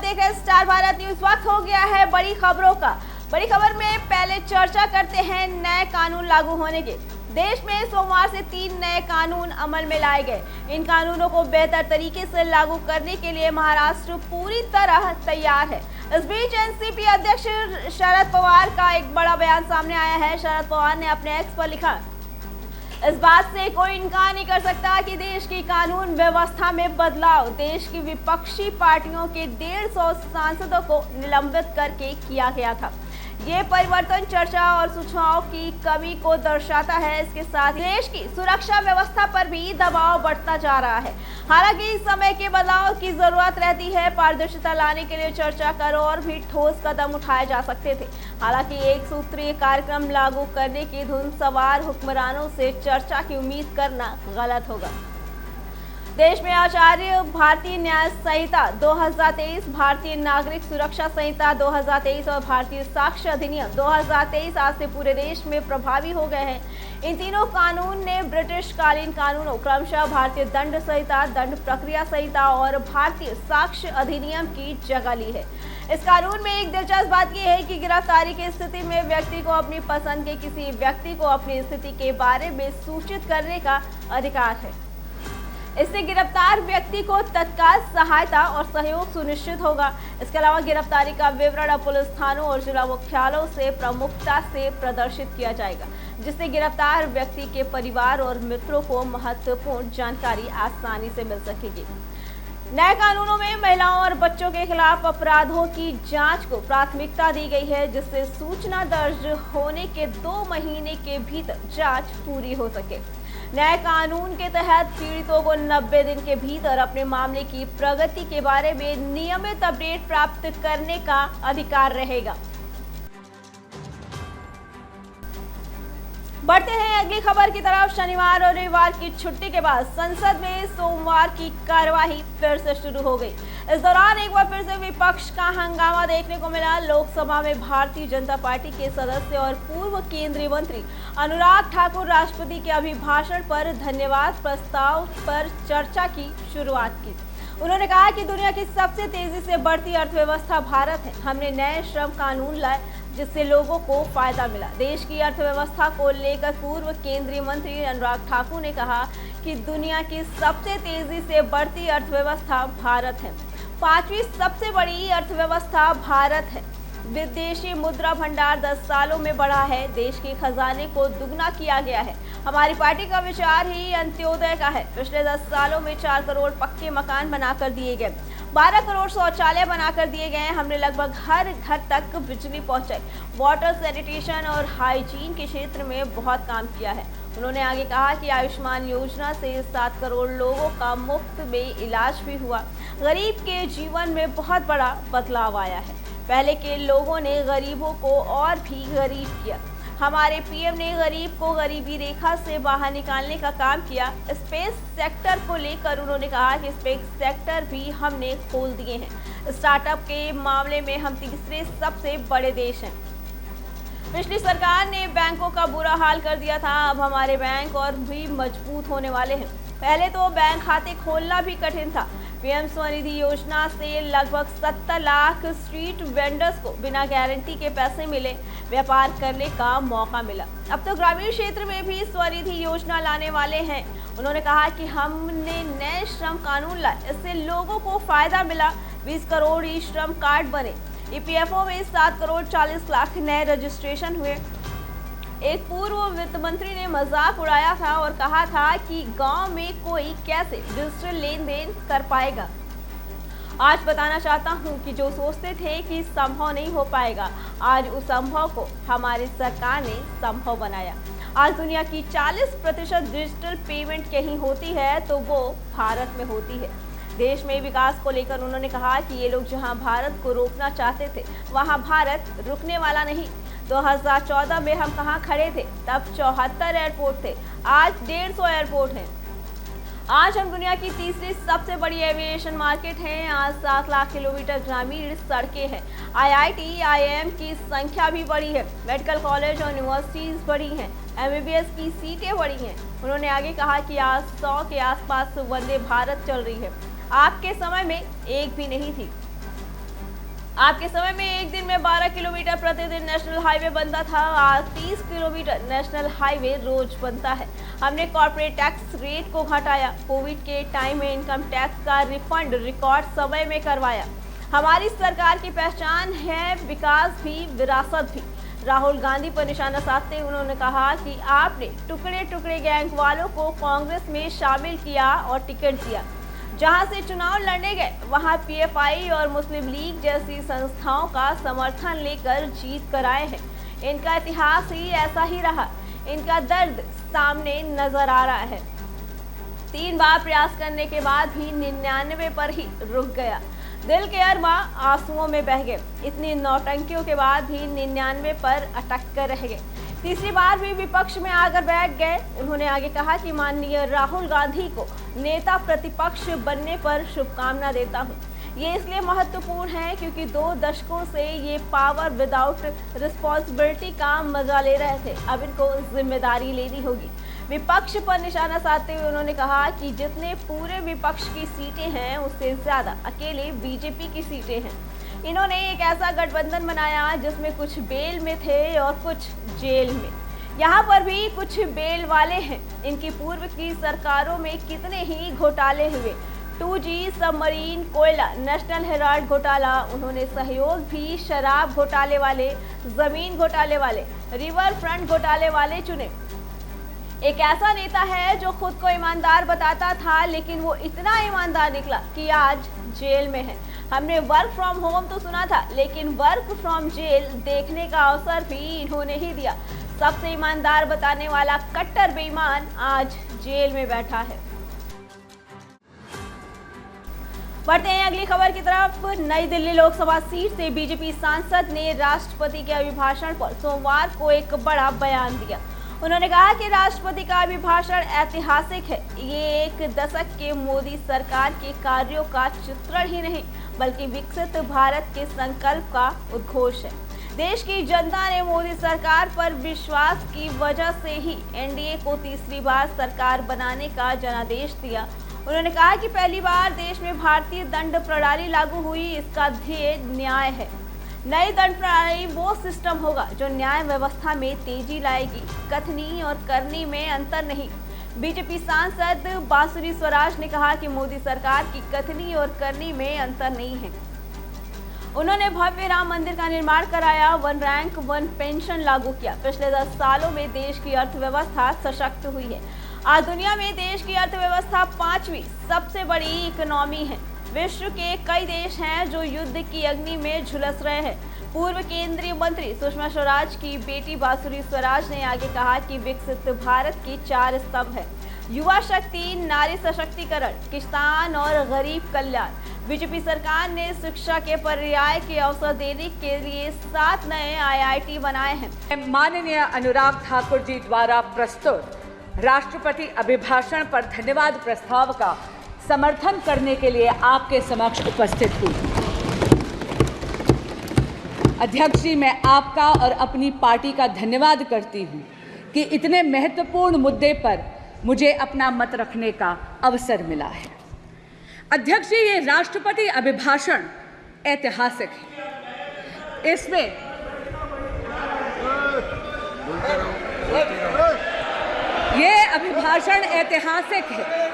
देख रहे star Bharat news. वक्त हो गया है बड़ी खबरों का। बड़ी खबर में पहले चर्चा करते हैं नए कानून लागू होने की। देश में सोमवार से 3 नए कानून अमल में लाए गए। इन कानूनों को बेहतर तरीके से लागू करने के लिए महाराष्ट्र पूरी तरह तैयार है। इस बीच एनसीपी अध्यक्ष शरद पवार का एक बड़ा बयान सामने आया है। शरद पवार ने अपने एक्स पर लिखा, इस बात से कोई इनकार नहीं कर सकता कि देश की कानून व्यवस्था में बदलाव देश की विपक्षी पार्टियों के 150 सांसदों को निलंबित करके किया गया था। ये परिवर्तन चर्चा और सुझाव की कमी को दर्शाता है। इसके साथ देश की सुरक्षा व्यवस्था पर भी दबाव बढ़ता जा रहा है। हालांकि इस समय के बदलाव की जरूरत रहती है। पारदर्शिता लाने के लिए चर्चा कर और भी ठोस कदम उठाए जा सकते थे। हालांकि एक सूत्रीय कार्यक्रम लागू करने की धुन सवार हुक्मरानों से चर्चा की उम्मीद करना गलत होगा। देश में आचार्य भारतीय न्याय संहिता 2023, भारतीय नागरिक सुरक्षा संहिता 2023 और भारतीय साक्ष्य अधिनियम 2023 आज से पूरे देश में प्रभावी हो गए हैं। इन तीनों कानून ने ब्रिटिश कालीन कानूनों क्रमशः भारतीय दंड संहिता, दंड प्रक्रिया संहिता और भारतीय साक्ष्य अधिनियम की जगह ली है। इस कानून में एक दिलचस्प बात यह है कि गिरफ्तारी की स्थिति में व्यक्ति को अपनी पसंद के किसी व्यक्ति को अपनी स्थिति के बारे में सूचित करने का अधिकार है। इससे गिरफ्तार व्यक्ति को तत्काल सहायता और सहयोग सुनिश्चित होगा। इसके अलावा गिरफ्तारी का विवरण अब पुलिस थानों और जिला मुख्यालयों से प्रमुखता से प्रदर्शित किया जाएगा, जिससे गिरफ्तार व्यक्ति के परिवार और मित्रों को महत्वपूर्ण जानकारी आसानी से मिल सकेगी। नए कानूनों में महिलाओं और बच्चों के खिलाफ अपराधों की जांच को प्राथमिकता दी गई है, जिससे सूचना दर्ज होने के 2 महीने के भीतर जांच पूरी हो सके। नए कानून के तहत पीड़ितों को 90 दिन के भीतर अपने मामले की प्रगति के बारे में नियमित अपडेट प्राप्त करने का अधिकार रहेगा। बढ़ते हैं अगली खबर की तरफ। शनिवार और रविवार की छुट्टी के बाद संसद में सोमवार की कार्यवाही फिर से शुरू हो गई। इस दौरान एक बार फिर से विपक्ष का हंगामा देखने को मिला। लोकसभा में भारतीय जनता पार्टी के सदस्य और पूर्व केंद्रीय मंत्री अनुराग ठाकुर राष्ट्रपति के अभिभाषण पर धन्यवाद प्रस्ताव पर चर्चा की शुरुआत की। उन्होंने कहा कि दुनिया की सबसे तेजी से बढ़ती अर्थव्यवस्था भारत है। हमने नए श्रम कानून लाए जिससे लोगों को फायदा मिला। देश की अर्थव्यवस्था को लेकर पूर्व केंद्रीय मंत्री अनुराग ठाकुर ने कहा कि दुनिया की सबसे तेजी से बढ़ती अर्थव्यवस्था भारत है। 5वीं सबसे बड़ी अर्थव्यवस्था भारत है। विदेशी मुद्रा भंडार 10 सालों में बढ़ा है। देश के खजाने को दुगना किया गया है। हमारी पार्टी का विचार ही अंत्योदय का है। पिछले 10 सालों में 4 करोड़ पक्के मकान बनाकर दिए गए, 12 करोड़ शौचालय बनाकर दिए गए। हमने लगभग हर घर तक बिजली पहुंचाई। वाटर सैनिटेशन और हाइजीन के क्षेत्र में बहुत काम किया है। उन्होंने आगे कहा कि आयुष्मान योजना से 7 करोड़ लोगों का मुफ्त में इलाज भी हुआ। गरीब के जीवन में बहुत बड़ा बदलाव आया है। पहले के लोगों ने गरीबों को और भी गरीब किया। हमारे पीएम ने गरीब को गरीबी रेखा से बाहर निकालने का काम किया। स्पेस सेक्टर को लेकर उन्होंने कहा कि स्पेस सेक्टर भी हमने खोल दिए हैं। स्टार्टअप के मामले में हम तीसरे सबसे बड़े देश हैं। पिछली सरकार ने बैंकों का बुरा हाल कर दिया था। अब हमारे बैंक और भी मजबूत होने वाले हैं। पहले तो बैंक खाते खोलना भी कठिन था। पीएम स्वनिधि योजना से लगभग 70 लाख स्ट्रीट वेंडर्स को बिना गारंटी के पैसे मिले, व्यापार करने का मौका मिला। अब तो ग्रामीण क्षेत्र में भी स्वनिधि योजना लाने वाले हैं। उन्होंने कहा कि हमने नए श्रम कानून लाए, इससे लोगों को फायदा मिला। 20 करोड़ ई श्रम कार्ड बने। ईपीएफओ में 7 करोड़ 40 लाख नए रजिस्ट्रेशन हुए। एक पूर्व वित्त मंत्री ने मजाक उड़ाया था और कहा था कि गांव में कोई कैसे डिजिटल लेन देन कर पाएगा। आज बताना चाहता हूं कि जो सोचते थे कि संभव नहीं हो पाएगा, आज उस संभव को हमारी सरकार ने संभव बनाया। आज दुनिया की 40% डिजिटल पेमेंट कहीं होती है तो वो भारत में होती है। देश में विकास को लेकर उन्होंने कहा कि ये लोग जहां भारत को रोकना चाहते थे, वहां भारत रुकने वाला नहीं। 2014 में हम कहां खड़े थे, तब 74 एयरपोर्ट थे, आज 150 एयरपोर्ट हैं। आज हम दुनिया की तीसरी सबसे बड़ी एविएशन मार्केट हैं। आज 7 लाख किलोमीटर ग्रामीण सड़कें हैं। आईआईटी, आईआईएम की संख्या भी बढ़ी है। मेडिकल कॉलेज और यूनिवर्सिटीज बढ़ी हैं। एमबीबीएस की सीटें बढ़ी हैं। उन्होंने आगे कहा कि आज 100 के आसपास वंदे भारत चल रही है। आपके समय में एक भी नहीं थी। आज के समय में एक दिन में 12 किलोमीटर प्रतिदिन नेशनल हाईवे बनता था, आज 30 किलोमीटर नेशनल हाईवे रोज बनता है। हमने कॉर्पोरेट टैक्स रेट को घटाया, कोविड के टाइम में इनकम टैक्स का रिफंड रिकॉर्ड समय में करवाया। हमारी सरकार की पहचान है विकास भी विरासत भी। राहुल गांधी पर निशाना साधते उन्होंने कहा कि आपने टुकड़े टुकड़े गैंग वालों को कांग्रेस में शामिल किया और टिकट दिया। जहां से चुनाव लड़ने गए वहां पीएफआई और मुस्लिम लीग जैसी संस्थाओं का समर्थन लेकर जीत कर आए हैं। इनका इतिहास ही ऐसा ही रहा, इनका दर्द सामने नजर आ रहा है। 3 बार प्रयास करने के बाद भी 99 पर ही रुक गया। दिल के अरमा आंसुओं में बह गए। इतनी नौटंकियों के बाद भी 99 पर अटक कर रह गए। तीसरी बार भी विपक्ष में आकर बैठ गए। उन्होंने आगे कहा कि माननीय राहुल गांधी को नेता प्रतिपक्ष बनने पर शुभकामना देता हूं। ये इसलिए महत्वपूर्ण है क्योंकि 2 दशकों से ये पावर विदाउट रिस्पॉन्सिबिलिटी का मजा ले रहे थे। अब इनको जिम्मेदारी लेनी होगी। विपक्ष पर निशाना साधते हुए उन्होंने कहा कि जितने पूरे विपक्ष की सीटें हैं उससे ज्यादा अकेले बीजेपी की सीटें हैं। इन्होंने एक ऐसा गठबंधन बनाया जिसमें कुछ बेल में थे और कुछ जेल में। यहाँ पर भी कुछ बेल वाले हैं। इनकी पूर्व की सरकारों में कितने ही घोटाले हुए, 2G सबमरीन, कोयला, नेशनल हेराल्ड घोटाला। उन्होंने सहयोग भी शराब घोटाले वाले, जमीन घोटाले वाले, रिवर फ्रंट घोटाले वाले चुने। एक ऐसा नेता है जो खुद को ईमानदार बताता था, लेकिन वो इतना ईमानदार निकला कि आज जेल में है। हमने वर्क फ्रॉम होम तो सुना था, लेकिन वर्क फ्रॉम जेल देखने का अवसर भी इन्होंने ही दिया। सबसे ईमानदार बताने वाला कट्टर बेईमान आज जेल में बैठा है। बढ़ते हैं अगली खबर की तरफ। नई दिल्ली लोकसभा सीट से बीजेपी सांसद ने राष्ट्रपति के अभिभाषण पर सोमवार को एक बड़ा बयान दिया। उन्होंने कहा कि राष्ट्रपति का अभिभाषण ऐतिहासिक है। ये एक दशक के मोदी सरकार के कार्यों का चित्रण ही नहीं, बल्कि विकसित भारत के संकल्प का उद्घोष है। देश की जनता ने मोदी सरकार पर विश्वास की वजह से ही एनडीए को तीसरी बार सरकार बनाने का जनादेश दिया। उन्होंने कहा कि पहली बार देश में भारतीय दंड प्रणाली लागू हुई, इसका ध्येय न्याय है। नई दंड प्रणाली वो सिस्टम होगा जो न्याय व्यवस्था में तेजी लाएगी, कथनी और करनी में अंतर नहीं। बीजेपी सांसद बांसुरी स्वराज ने कहा कि मोदी सरकार की कथनी और करनी में अंतर नहीं है। उन्होंने भव्य राम मंदिर का निर्माण कराया, 1 रैंक 1 पेंशन लागू किया। पिछले 10 सालों में देश की अर्थव्यवस्था सशक्त हुई है। आज दुनिया में देश की अर्थव्यवस्था 5वीं सबसे बड़ी इकोनॉमी है। विश्व के कई देश हैं जो युद्ध की अग्नि में झुलस रहे हैं। पूर्व केंद्रीय मंत्री सुषमा स्वराज की बेटी बांसुरी स्वराज ने आगे कहा कि विकसित भारत के 4 स्तंभ हैं: युवा शक्ति, नारी सशक्तिकरण, किसान और गरीब कल्याण। बीजेपी सरकार ने शिक्षा के पर्याय के अवसर देने के लिए 7 नए IIT बनाए हैं। माननीय अनुराग ठाकुर जी द्वारा प्रस्तुत राष्ट्रपति अभिभाषण पर धन्यवाद प्रस्ताव का समर्थन करने के लिए आपके समक्ष उपस्थित हूँ। अध्यक्ष जी, मैं आपका और अपनी पार्टी का धन्यवाद करती हूँ कि इतने महत्वपूर्ण मुद्दे पर मुझे अपना मत रखने का अवसर मिला है। अध्यक्ष जी, ये राष्ट्रपति अभिभाषण ऐतिहासिक है। इसमें ये अभिभाषण ऐतिहासिक है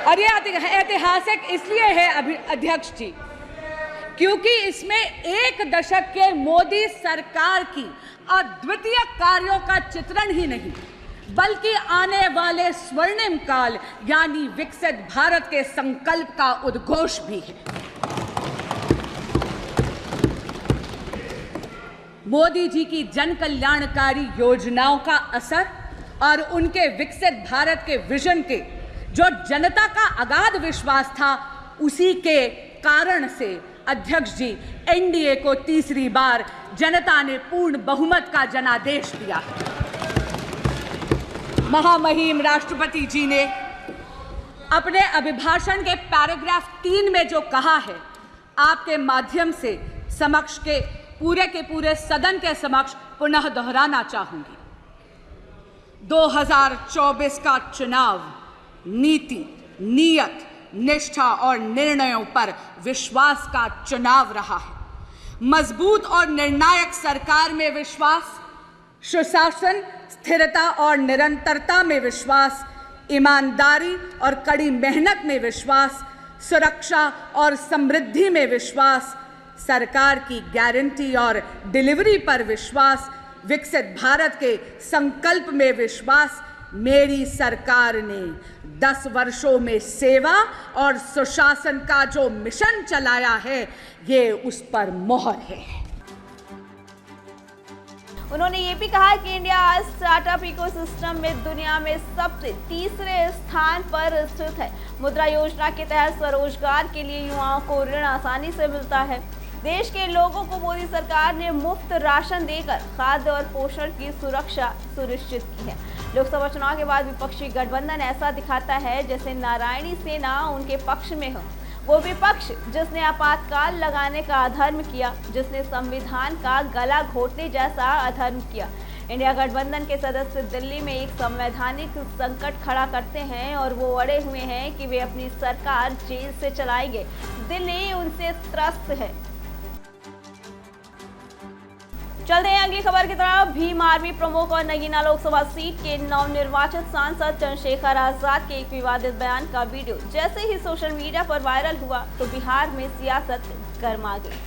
और ये ऐतिहासिक इसलिए है अध्यक्ष जी क्योंकि इसमें 1 दशक के मोदी सरकार की अद्वितीय कार्यों का चित्रण ही नहीं, बल्कि आने वाले स्वर्णिम काल यानी विकसित भारत के संकल्प का उद्घोष भी है। मोदी जी की जन कल्याणकारी योजनाओं का असर और उनके विकसित भारत के विजन के जो जनता का अगाध विश्वास था, उसी के कारण से अध्यक्ष जी एनडीए को तीसरी बार जनता ने पूर्ण बहुमत का जनादेश दिया। महामहिम राष्ट्रपति जी ने अपने अभिभाषण के पैराग्राफ 3 में जो कहा है, आपके माध्यम से समक्ष के पूरे सदन के समक्ष पुनः दोहराना चाहूंगी। 2024 का चुनाव नीति, नीयत, निष्ठा और निर्णयों पर विश्वास का चुनाव रहा है। मजबूत और निर्णायक सरकार में विश्वास, सुशासन, स्थिरता और निरंतरता में विश्वास, ईमानदारी और कड़ी मेहनत में विश्वास, सुरक्षा और समृद्धि में विश्वास, सरकार की गारंटी और डिलीवरी पर विश्वास, विकसित भारत के संकल्प में विश्वास। मेरी सरकार ने 10 वर्षों में सेवा और सुशासन का जो मिशन चलाया है, ये उस पर मोहर है। उन्होंने ये भी कहा कि इंडिया आज स्टार्टअप इकोसिस्टम में दुनिया में सबसे तीसरे स्थान पर स्थित है। मुद्रा योजना के तहत स्वरोजगार के लिए युवाओं को ऋण आसानी से मिलता है। देश के लोगों को मोदी सरकार ने मुफ्त राशन देकर खाद्य और पोषण की सुरक्षा सुनिश्चित की है। लोकसभा चुनाव के बाद विपक्षी गठबंधन ऐसा दिखाता है जैसे नारायणी सेना उनके पक्ष में हो। वो विपक्ष जिसने आपातकाल लगाने का अधर्म किया, जिसने संविधान का गला घोटने जैसा अधर्म किया। इंडिया गठबंधन के सदस्य दिल्ली में एक संवैधानिक संकट खड़ा करते हैं और वो अड़े हुए हैं कि वे अपनी सरकार जेल से चलाएंगे। दिल्ली उनसे त्रस्त है। चलते हैं अगली खबर की तरफ। भीम आर्मी प्रमुख और नगीना लोकसभा सीट के नवनिर्वाचित सांसद चंद्रशेखर आजाद के एक विवादित बयान का वीडियो जैसे ही सोशल मीडिया पर वायरल हुआ तो बिहार में सियासत गर्मा गई।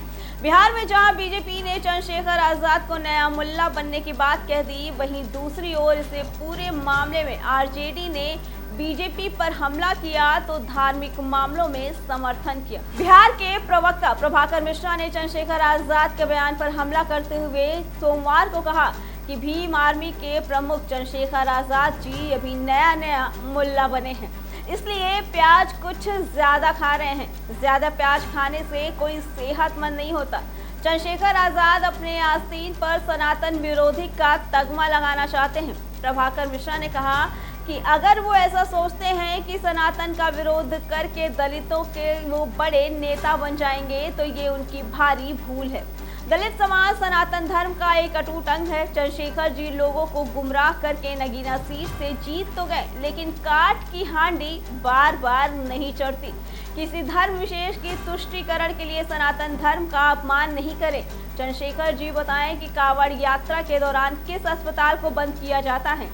बिहार में जहां बीजेपी ने चंद्रशेखर आजाद को नया मुल्ला बनने की बात कह दी, वहीं दूसरी ओर इसे पूरे मामले में आरजेडी ने बीजेपी पर हमला किया तो धार्मिक मामलों में समर्थन किया। बिहार के प्रवक्ता प्रभाकर मिश्रा ने चंद्रशेखर आजाद के बयान पर हमला करते हुए सोमवार को कहा कि भीम आर्मी के प्रमुख चंद्रशेखर आजाद जी अभी नया मुल्ला बने हैं, इसलिए प्याज कुछ ज्यादा खा रहे हैं। ज्यादा प्याज खाने से कोई सेहतमंद नहीं होता। चंद्रशेखर आजाद अपने आस्तीन पर सनातन विरोधी का तगमा लगाना चाहते हैं। प्रभाकर मिश्रा ने कहा कि अगर वो ऐसा सोचते हैं कि सनातन का विरोध करके दलितों के वो बड़े नेता बन जाएंगे तो ये उनकी भारी भूल है। दलित समाज सनातन धर्म का एक अटूट अंग है। चंद्रशेखर जी लोगों को गुमराह करके नगीना सीट से जीत तो गए, लेकिन काट की हांडी बार बार नहीं चढ़ती। किसी धर्म विशेष की तुष्टीकरण के लिए सनातन धर्म का अपमान नहीं करें। चंद्रशेखर जी बताएं कि कांवड़ यात्रा के दौरान किस अस्पताल को बंद किया जाता है,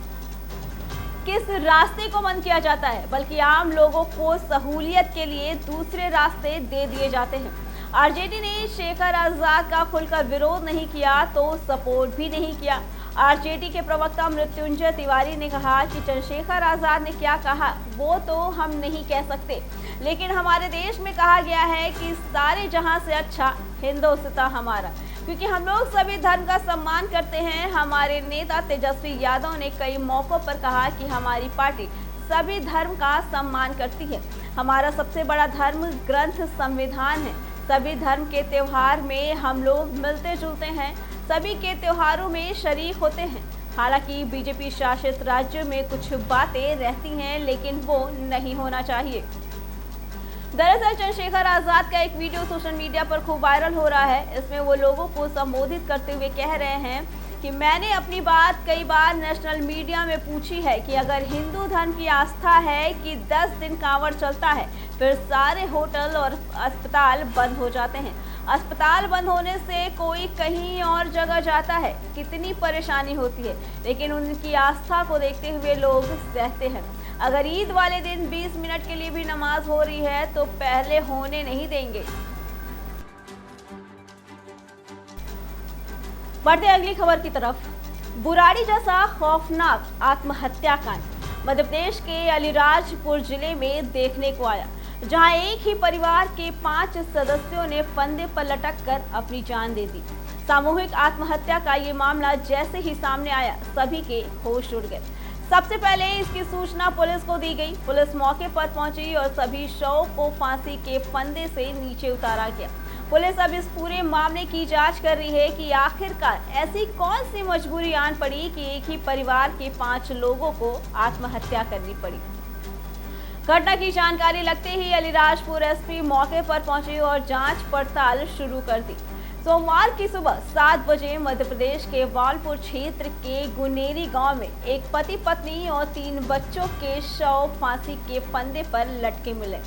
किस रास्ते को बंद किया जाता है, बल्कि आम लोगों को सहूलियत के लिए दूसरे रास्ते दे दिए जाते हैं। आरजेडी ने शेखर आजाद का खुलकर विरोध नहीं किया तो सपोर्ट भी नहीं किया। आरजेडी के प्रवक्ता मृत्युंजय तिवारी ने कहा कि चंद्रशेखर आजाद ने क्या कहा वो तो हम नहीं कह सकते, लेकिन हमारे देश में कहा गया है कि सारे जहां से अच्छा हिंदुस्तान हमारा, क्योंकि हम लोग सभी धर्म का सम्मान करते हैं। हमारे नेता तेजस्वी यादव ने कई मौकों पर कहा कि हमारी पार्टी सभी धर्म का सम्मान करती है। हमारा सबसे बड़ा धर्म ग्रंथ संविधान है। सभी धर्म के त्योहार में हम लोग मिलते जुलते हैं, सभी के त्योहारों में शरीक होते हैं। हालांकि बीजेपी शासित राज्य में कुछ बातें रहती हैं, लेकिन वो नहीं होना चाहिए। दरअसल चंद्रशेखर आजाद का एक वीडियो सोशल मीडिया पर खूब वायरल हो रहा है। इसमें वो लोगों को संबोधित करते हुए कह रहे हैं कि मैंने अपनी बात कई बार नेशनल मीडिया में पूछी है कि अगर हिंदू धर्म की आस्था है कि 10 दिन कांवड़ चलता है, फिर सारे होटल और अस्पताल बंद हो जाते हैं। अस्पताल बंद होने से कोई कहीं और जगह जाता है, कितनी परेशानी होती है, लेकिन उनकी आस्था को देखते हुए लोग सहते हैं। अगर ईद वाले दिन 20 मिनट के लिए भी नमाज हो रही है तो पहले होने नहीं देंगे। बढ़ते अगली खबर की तरफ। बुराड़ी जैसा खौफनाक आत्महत्या कांड मध्य प्रदेश के अलीराजपुर जिले में देखने को आया, जहां एक ही परिवार के 5 सदस्यों ने फंदे पर लटक कर अपनी जान दे दी। सामूहिक आत्महत्या का ये मामला जैसे ही सामने आया, सभी के होश उड़ गए। सबसे पहले इसकी सूचना पुलिस को दी गई। पुलिस मौके पर पहुंची और सभी शव को फांसी के फंदे से नीचे उतारा गया। पुलिस अब इस पूरे मामले की जांच कर रही है कि आखिरकार ऐसी कौन सी मजबूरी आन पड़ी कि एक ही परिवार के 5 लोगों को आत्महत्या करनी पड़ी। घटना की जानकारी लगते ही अलीराजपुर एसपी मौके पर पहुंचे और जांच पड़ताल शुरू कर दी। सोमवार की सुबह 7 बजे मध्य प्रदेश के वालपुर क्षेत्र के गुनेरी गांव में एक पति पत्नी और 3 बच्चों के शव फांसी के फंदे पर लटके मिले।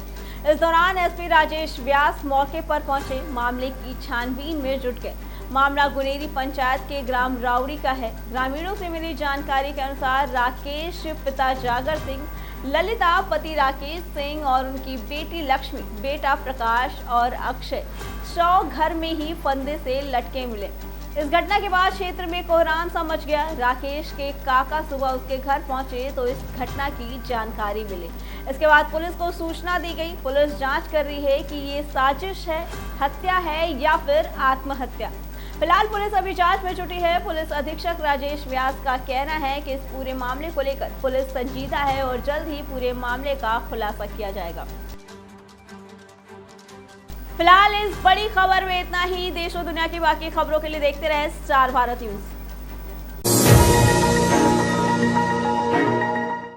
इस दौरान एसपी राजेश व्यास मौके पर पहुंचे, मामले की छानबीन में जुट गए। मामला गुनेरी पंचायत के ग्राम राउड़ी का है। ग्रामीणों से मिली जानकारी के अनुसार राकेश पिता जागर सिंह, ललिता पति राकेश सिंह और उनकी बेटी लक्ष्मी, बेटा प्रकाश और अक्षय घर में ही फंदे से लटके मिले। इस घटना के बाद क्षेत्र में कोहराम सा मच गया। राकेश के काका सुबह उसके घर पहुंचे तो इस घटना की जानकारी मिली। इसके बाद पुलिस को सूचना दी गई। पुलिस जांच कर रही है कि ये साजिश है, हत्या है या फिर आत्महत्या। फिलहाल पुलिस अभी जांच में जुटी है। पुलिस अधीक्षक राजेश व्यास का कहना है कि इस पूरे मामले को लेकर पुलिस संजीदा है और जल्द ही पूरे मामले का खुलासा किया जाएगा। फिलहाल इस बड़ी खबर में इतना ही। देश और दुनिया की बाकी खबरों के लिए देखते रहे स्टार भारत न्यूज।